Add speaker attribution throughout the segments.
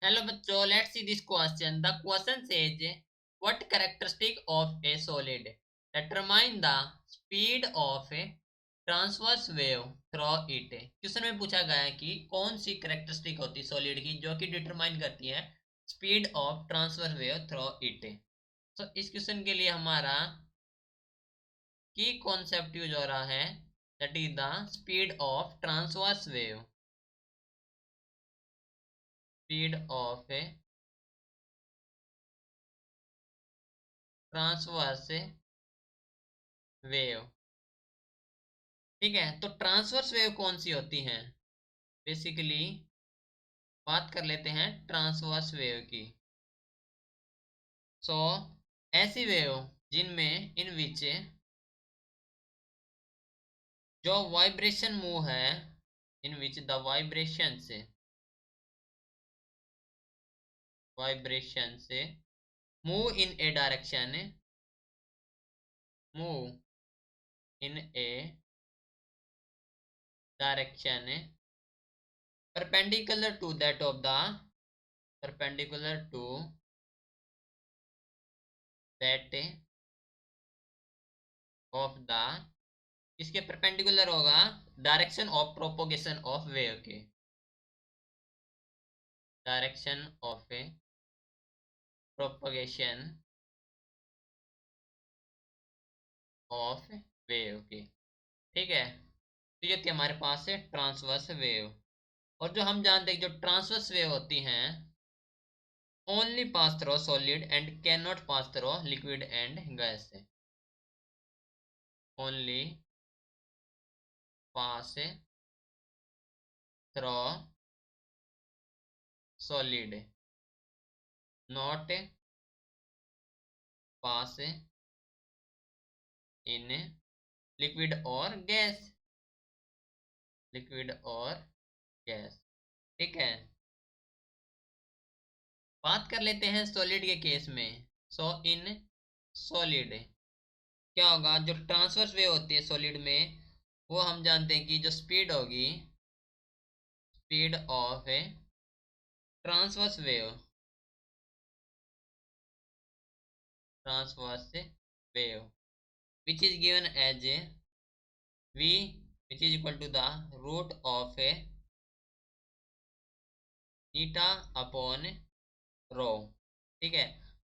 Speaker 1: Hello बच्चों, let's see this question. The question says, what characteristic of a solid determine the speed of a transverse wave through it? Question में पूछा गया है कि कौन सी characteristic होती है सॉलिड की जो कि डिटरमाइन करती है speed of transverse wave through it. तो इस क्वेश्चन के लिए हमारा की कॉन्सेप्ट यूज हो रहा है, that is the speed of transverse wave, speed of A transverse wave. ठीक है, तो ट्रांसवर्स वेव कौन सी होती हैं? बेसिकली बात कर लेते हैं ट्रांसवर्स वेव की। सो ऐसी वेव जिनमें इन विच जो वाइब्रेशन मूव है, इन विच द वाइब्रेशन से move in A direction, move in A direction perpendicular to that of the perpendicular to that of the, इसके परपेंडिकुलर होगा direction of propagation of wave के, direction of a propagation of wave के। ठीक है, तो ये थी हमारे पास है ट्रांसवर्स वेव। और जो हम जानते हैं जो ट्रांसवर्स वेव होती हैं only pass through solid and can not pass through liquid and gas, only pass through solid, not pass in liquid और गैस, लिक्विड और गैस। ठीक है, बात कर लेते हैं सॉलिड के केस में। सो इन सॉलिड क्या होगा, जो ट्रांसवर्स वेव होती है सॉलिड में वो हम जानते हैं कि जो स्पीड होगी, speed of A transverse wave, transverse wave which is given as v which is equal to the root of a eta upon rho. ठीक है,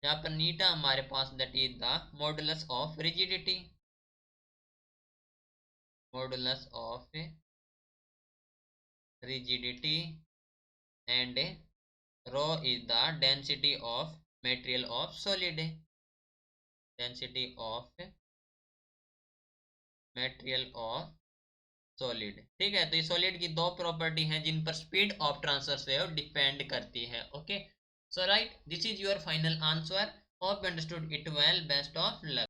Speaker 1: जहां पर नीटा हमारे पास that is the modulus of rigidity, modulus of rigidity and rho is the density of material of solid, density of material of solid. ठीक है, तो ये सॉलिड की दो प्रॉपर्टी हैं जिन पर speed of transverse wave depend करती है। Okay, so right, this is your final answer. Hope you understood it well. Best of luck.